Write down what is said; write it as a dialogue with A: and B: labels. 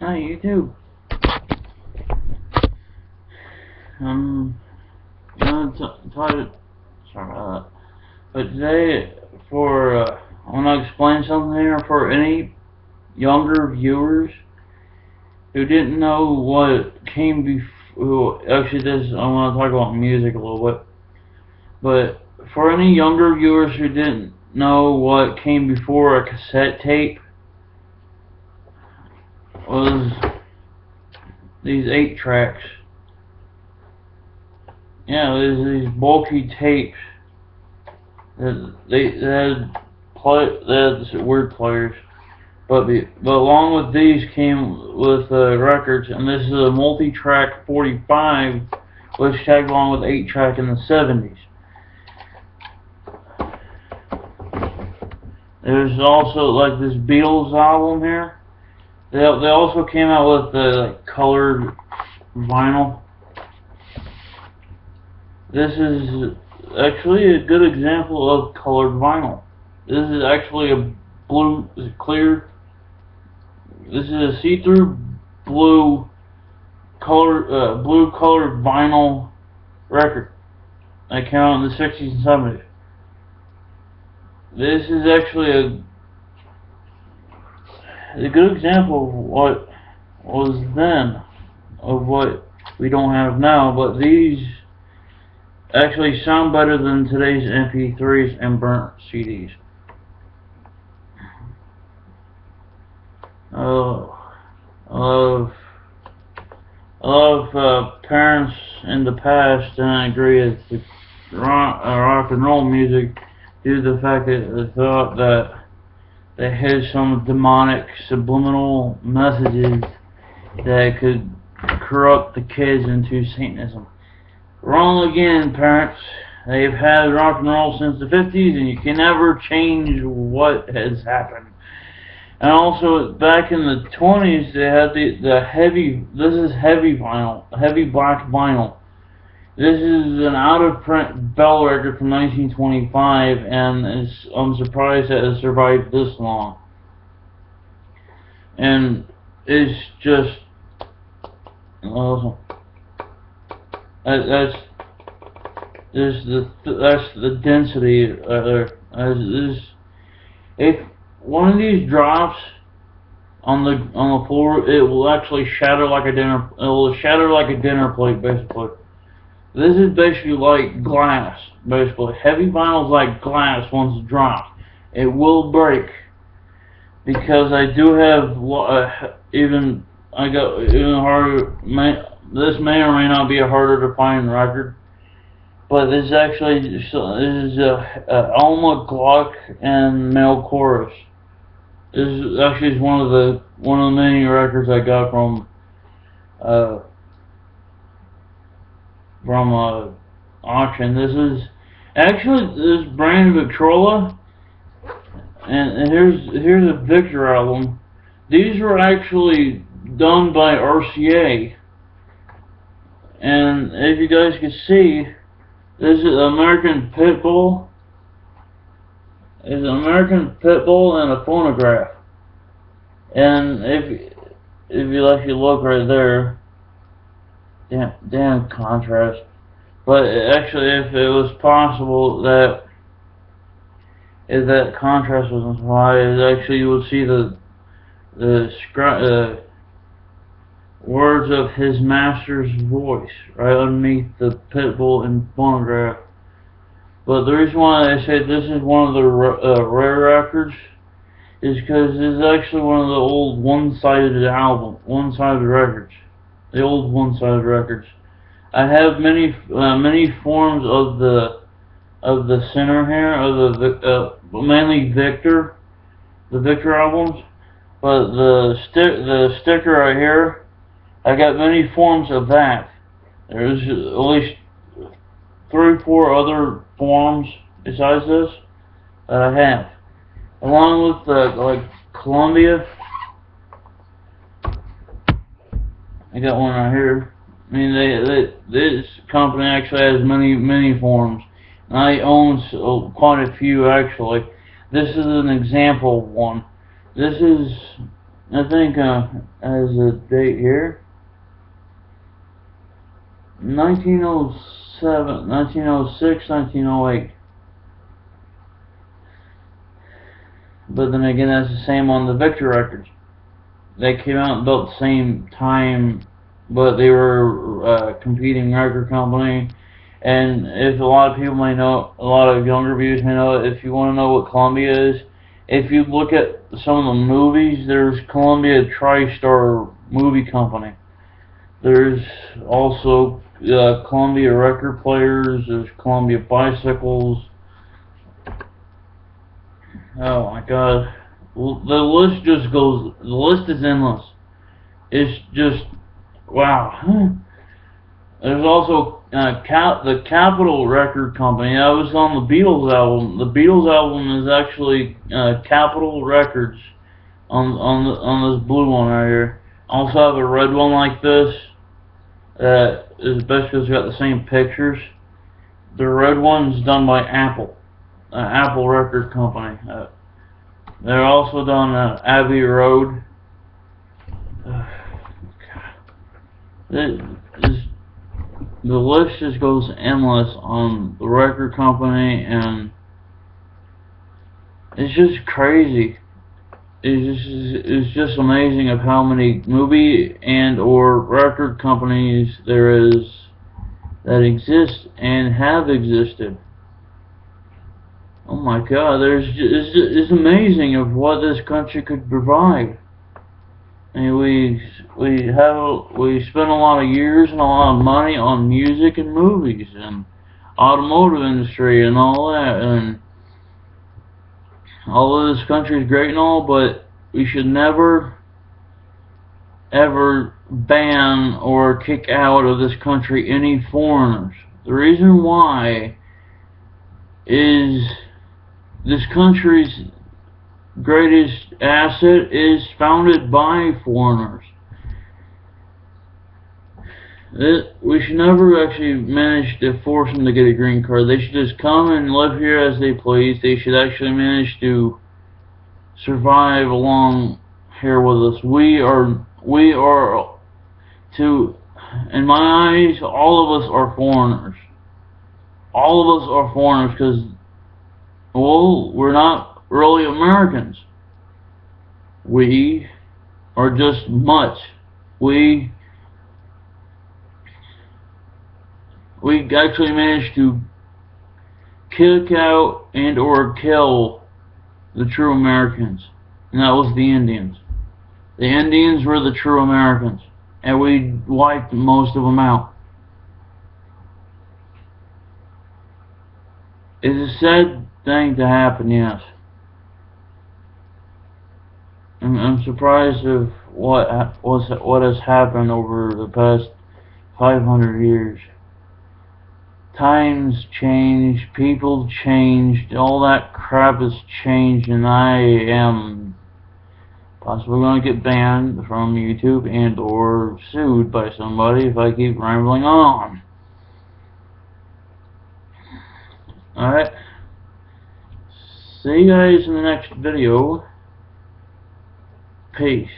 A: Hi, YouTube. Gonna try to. Sorry about that. But today, I want to explain something here for any younger viewers who didn't know what came before. Actually, I want to talk about music a little bit. But for any younger viewers who didn't know what came before a cassette tape, was these 8-tracks. Yeah, there's these bulky tapes that they had word players, but along with these came with records, and this is a multi-track 45, which tagged along with 8-track in the 70s. There's also like this Beatles album here. They also came out with like colored vinyl. This is actually a good example of colored vinyl. This is actually a blue, clear. This is a see-through blue colored vinyl record that came out in the 60s and 70s. This is actually a good example of what was then, of what we don't have now, but these actually sound better than today's MP3s and burnt CDs. A lot of parents in the past didn't agree with the rock and roll music due to the fact that they thought that they had some demonic subliminal messages that could corrupt the kids into Satanism. Wrong again, parents. They've had rock and roll since the 50s, and you can never change what has happened. And also, back in the 20s, they had the heavy. This is heavy vinyl, heavy black vinyl. This is an out-of-print Bell record from 1925, and I'm surprised that it survived this long. And it's just that's the density there. If one of these drops on the floor, it will actually shatter like a dinner. It will shatter like a dinner plate, basically. This is basically like glass. Basically, heavy vinyl is like glass. Once it drops, it will break. Because I do have even harder. This may or may not be a harder to find record, but this is Alma Glock and Male Chorus. This is actually one of the many records I got from auction. This is brand Victrola, and here's a Victor album. These were actually done by RCA, and if you guys can see, this is American Pitbull. It's an American Pitbull and a phonograph. And if you actually look right there, damn contrast. But actually, if it was possible that if that contrast was applied, actually you would see the words of his master's voice right underneath the Pitbull and phonograph. But the reason why I say this is one of the rare records is because it's actually one of the old one-sided records. The old one-sided records. I have many forms of the center here, of the mainly Victor, the Victor albums. But the sticker right here, I got many forms of that. There's at least 3 or 4 other forms besides this that I have, along with like Columbia. I got one right here. I mean, this company actually has many forms, and I own quite a few actually. This is an example of one. This is I think as a date here, 1907, 1906, 1908. But then again, that's the same on the Victor records. They came out about the same time, but they were competing record company. And if a lot of people may know, a lot of younger viewers may know, if you want to know what Columbia is, if you look at some of the movies, there's Columbia TriStar Movie Company. There's also Columbia Record Players. There's Columbia Bicycles. Oh my God, the list just goes. The list is endless. It's just wow. There's also the Capitol Record Company. I was on the Beatles album. The Beatles album is actually Capitol Records on this blue one right here. I also have a red one like this that is basically got the same pictures. The red one's done by Apple, Apple Record Company. They're also done Abbey Road. The list just goes endless on the record company, and it's just crazy. It's just amazing of how many movie and or record companies there is that exist and have existed. Oh my God, it's amazing of what this country could provide. And we spend a lot of years and a lot of money on music and movies and automotive industry and all that, and although this country is great and all, but we should never ever ban or kick out of this country any foreigners. The reason why is this country's greatest asset is founded by foreigners. We should never actually manage to force them to get a green card. They should just come and live here as they please. They should actually manage to survive along here with us. We are to, in my eyes, all of us are foreigners. All of us are foreigners because, well, we're not really Americans. We are just much. We actually managed to kick out and or kill the true Americans, and that was the Indians. The Indians were the true Americans, and we wiped most of them out. It's a sad thing to happen, yes. I'm surprised of what has happened over the past 500 years. Times changed, people changed, all that crap has changed, and I am possibly going to get banned from YouTube and or sued by somebody if I keep rambling on. Alright. See you guys in the next video. Peace.